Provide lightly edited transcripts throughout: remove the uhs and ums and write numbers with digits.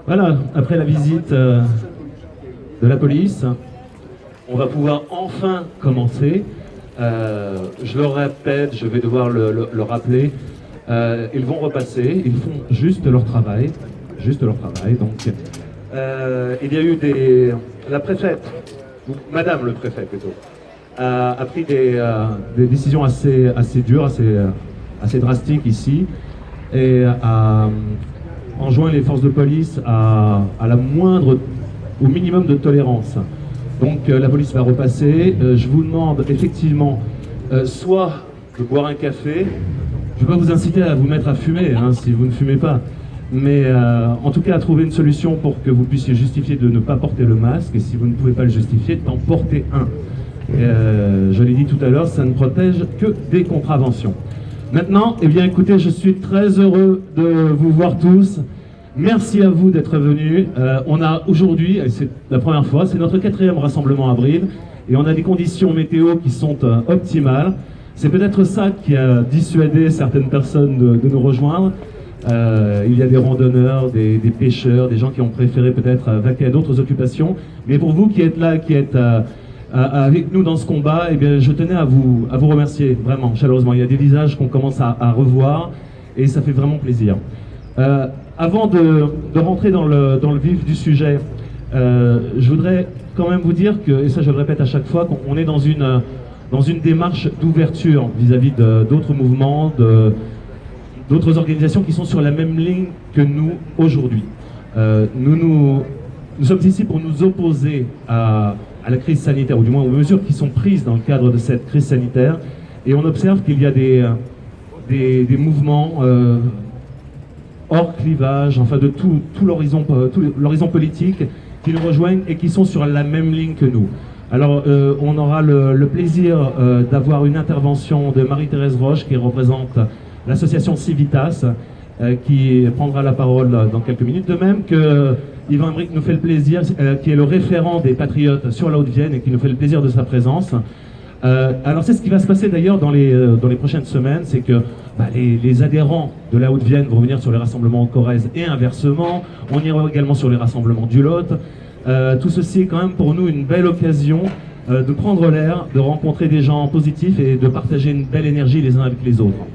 Voilà, après la visite de la police, on va pouvoir enfin commencer. Je le répète, je vais devoir le rappeler. Ils vont repasser, ils font juste leur travail. Juste leur travail. Donc, il y a eu la préfète, ou Madame le préfet plutôt, a pris des décisions assez dures, assez drastiques ici, et a enjoint les forces de police à la moindre, au minimum de tolérance. Donc la police va repasser. Je vous demande effectivement soit de boire un café. Je ne vais pas vous inciter à vous mettre à fumer hein, si vous ne fumez pas. Mais en tout cas à trouver une solution pour que vous puissiez justifier de ne pas porter le masque. Et si vous ne pouvez pas le justifier, d'en porter un. Je l'ai dit tout à l'heure, ça ne protège que des contraventions. Maintenant, eh bien écoutez, je suis très heureux de vous voir tous. Merci à vous d'être venus. On a aujourd'hui, et c'est la première fois, c'est notre 4e rassemblement à Brive, et on a des conditions météo qui sont optimales. C'est peut-être ça qui a dissuadé certaines personnes de nous rejoindre. Il y a des randonneurs, des pêcheurs, des gens qui ont préféré peut-être vaquer à d'autres occupations. Mais pour vous qui êtes là, qui êtes avec nous dans ce combat, eh bien, je tenais à vous remercier vraiment chaleureusement. Il y a des visages qu'on commence à revoir et ça fait vraiment plaisir. Avant de rentrer dans le vif du sujet, je voudrais quand même vous dire que, et ça je le répète à chaque fois, qu'on est dans une démarche d'ouverture vis-à-vis d'autres mouvements, d'autres organisations qui sont sur la même ligne que nous aujourd'hui. Nous sommes ici pour nous opposer à la crise sanitaire, ou du moins aux mesures qui sont prises dans le cadre de cette crise sanitaire, et on observe qu'il y a des mouvements hors clivage, enfin de tout l'horizon politique, qui nous rejoignent et qui sont sur la même ligne que nous. Alors on aura le plaisir d'avoir une intervention de Marie-Thérèse Roche, qui représente l'association Civitas, qui prendra la parole dans quelques minutes, de même que Yvan Emmerich nous fait le plaisir, qui est le référent des Patriotes sur la Haute-Vienne et qui nous fait le plaisir de sa présence. Alors c'est ce qui va se passer d'ailleurs dans les prochaines semaines, c'est que les adhérents de la Haute-Vienne vont venir sur les rassemblements en Corrèze et inversement. On ira également sur les rassemblements du Lot. Tout ceci est quand même pour nous une belle occasion de prendre l'air, de rencontrer des gens positifs et de partager une belle énergie les uns avec les autres.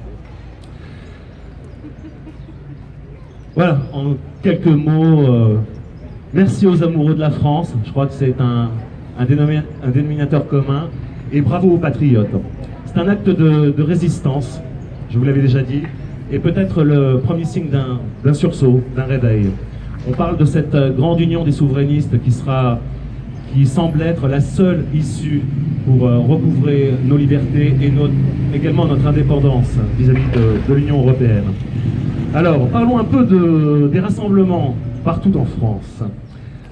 Voilà, en quelques mots, merci aux amoureux de la France, je crois que c'est un dénominateur commun, et bravo aux patriotes. C'est un acte de résistance, je vous l'avais déjà dit, et peut-être le premier signe d'un sursaut, d'un réveil. On parle de cette grande union des souverainistes qui semble être la seule issue pour recouvrer nos libertés et également notre indépendance vis-à-vis de l'Union européenne. Alors, parlons un peu des rassemblements partout en France.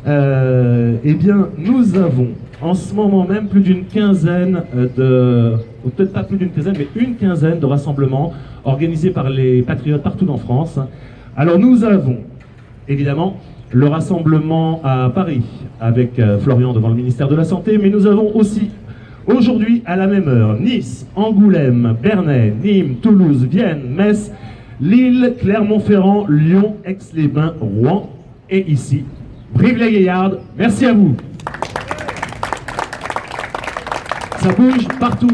Eh bien, nous avons en ce moment même plus d'une quinzaine ou peut-être pas plus d'une quinzaine, mais une quinzaine de rassemblements organisés par les patriotes partout en France. Alors, nous avons évidemment le rassemblement à Paris avec Florian devant le ministère de la Santé, mais nous avons aussi aujourd'hui à la même heure Nice, Angoulême, Bernay, Nîmes, Toulouse, Vienne, Metz, Lille, Clermont-Ferrand, Lyon, Aix-les-Bains, Rouen et ici, Brive-la-Gaillarde. Merci à vous. Ça bouge partout.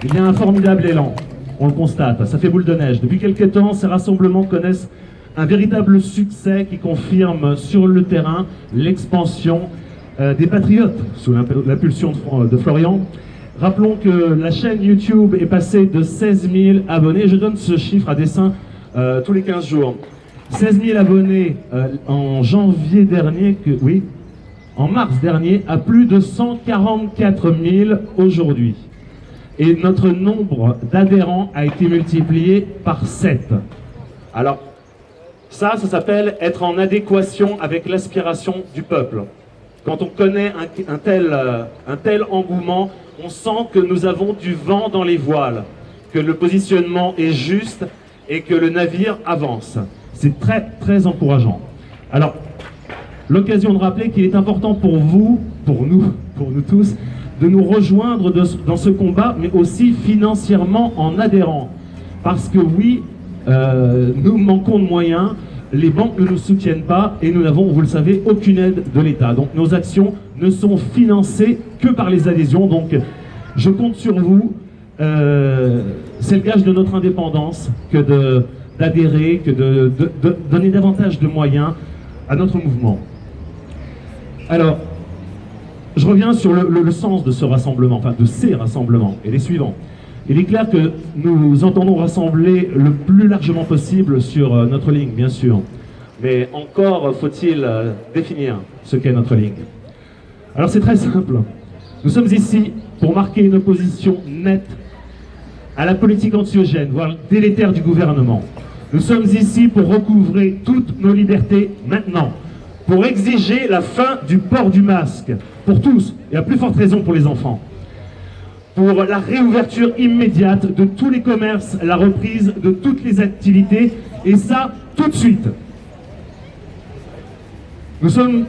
Il y a un formidable élan. On le constate. Ça fait boule de neige. Depuis quelques temps, ces rassemblements connaissent un véritable succès qui confirme sur le terrain l'expansion des patriotes sous l'impulsion de Florian. Rappelons que la chaîne YouTube est passée de 16 000 abonnés. Je donne ce chiffre à dessein tous les 15 jours. 16 000 abonnés en janvier dernier, en mars dernier, à plus de 144 000 aujourd'hui. Et notre nombre d'adhérents a été multiplié par 7. Alors, ça s'appelle être en adéquation avec l'aspiration du peuple. Quand on connaît un tel engouement, on sent que nous avons du vent dans les voiles, que le positionnement est juste et que le navire avance. C'est très, très encourageant. Alors, l'occasion de rappeler qu'il est important pour vous, pour nous tous, de nous rejoindre dans ce combat, mais aussi financièrement en adhérant. Parce que oui, nous manquons de moyens. les banques ne nous soutiennent pas et nous n'avons, vous le savez, aucune aide de l'État. Donc nos actions ne sont financées que par les adhésions. Donc je compte sur vous. C'est le gage de notre indépendance que d'adhérer, que de donner davantage de moyens à notre mouvement. Alors, je reviens sur le sens de ce rassemblement, enfin de ces rassemblements, et les suivants. Il est clair que nous entendons rassembler le plus largement possible sur notre ligne, bien sûr. Mais encore faut-il définir ce qu'est notre ligne. Alors c'est très simple. Nous sommes ici pour marquer une opposition nette à la politique anxiogène, voire délétère du gouvernement. Nous sommes ici pour recouvrer toutes nos libertés maintenant, pour exiger la fin du port du masque, pour tous, et à plus forte raison pour les enfants, pour la réouverture immédiate de tous les commerces, la reprise de toutes les activités, et ça, tout de suite. Nous sommes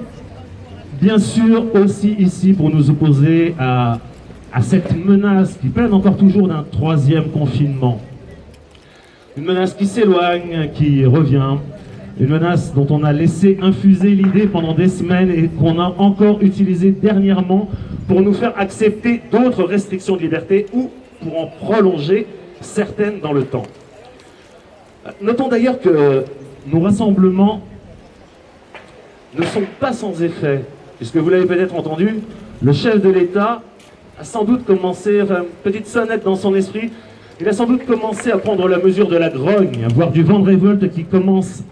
bien sûr aussi ici pour nous opposer à cette menace qui peine encore toujours d'un troisième confinement. Une menace qui s'éloigne, qui revient, une menace dont on a laissé infuser l'idée pendant des semaines et qu'on a encore utilisée dernièrement pour nous faire accepter d'autres restrictions de liberté ou pour en prolonger certaines dans le temps. Notons d'ailleurs que nos rassemblements ne sont pas sans effet, puisque vous l'avez peut-être entendu, le chef de l'État a sans doute commencé, enfin, une petite sonnette dans son esprit, il a sans doute commencé à prendre la mesure de la grogne, à voir du vent de révolte qui commence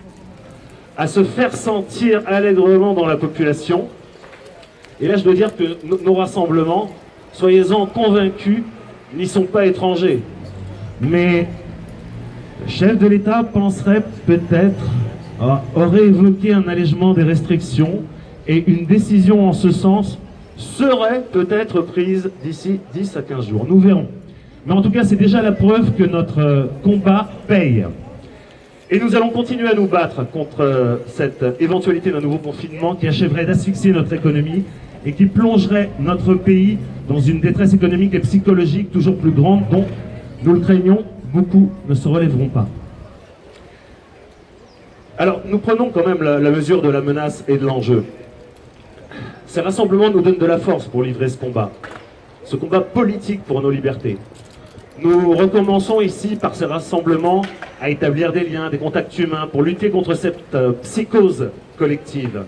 à se faire sentir allègrement dans la population. Et là, je dois dire que nos rassemblements, soyez-en convaincus, n'y sont pas étrangers. Mais le chef de l'État penserait peut-être, aurait évoqué un allègement des restrictions et une décision en ce sens serait peut-être prise d'ici 10 à 15 jours. Nous verrons. Mais en tout cas, c'est déjà la preuve que notre combat paye. Et nous allons continuer à nous battre contre cette éventualité d'un nouveau confinement qui achèverait d'asphyxier notre économie et qui plongerait notre pays dans une détresse économique et psychologique toujours plus grande dont, nous le craignons, beaucoup ne se relèveront pas. Alors, nous prenons quand même la mesure de la menace et de l'enjeu. Ces rassemblements nous donnent de la force pour livrer ce combat politique pour nos libertés. Nous recommençons ici, par ces rassemblements, à établir des liens, des contacts humains, pour lutter contre cette psychose collective,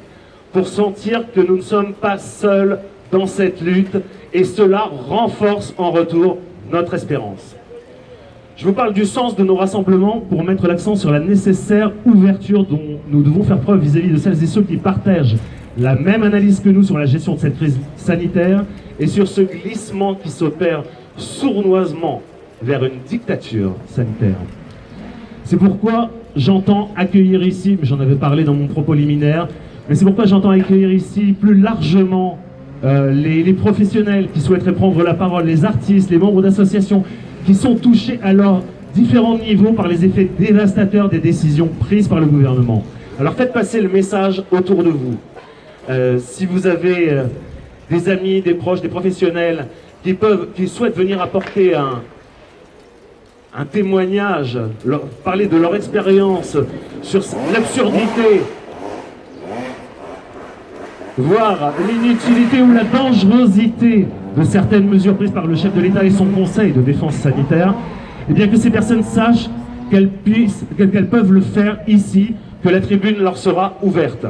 pour sentir que nous ne sommes pas seuls dans cette lutte, et cela renforce en retour notre espérance. Je vous parle du sens de nos rassemblements pour mettre l'accent sur la nécessaire ouverture dont nous devons faire preuve vis-à-vis de celles et ceux qui partagent la même analyse que nous sur la gestion de cette crise sanitaire et sur ce glissement qui s'opère sournoisement vers une dictature sanitaire. C'est pourquoi j'entends accueillir ici, mais j'en avais parlé dans mon propos liminaire, mais c'est pourquoi j'entends accueillir ici plus largement les professionnels qui souhaiteraient prendre la parole, les artistes, les membres d'associations qui sont touchés à leurs différents niveaux par les effets dévastateurs des décisions prises par le gouvernement. Alors faites passer le message autour de vous. Si vous avez des amis, des proches, des professionnels qui souhaitent venir apporter un témoignage, parler de leur expérience sur l'absurdité, voire l'inutilité ou la dangerosité de certaines mesures prises par le chef de l'État et son conseil de défense sanitaire, et bien que ces personnes sachent qu'elles peuvent le faire ici, que la tribune leur sera ouverte.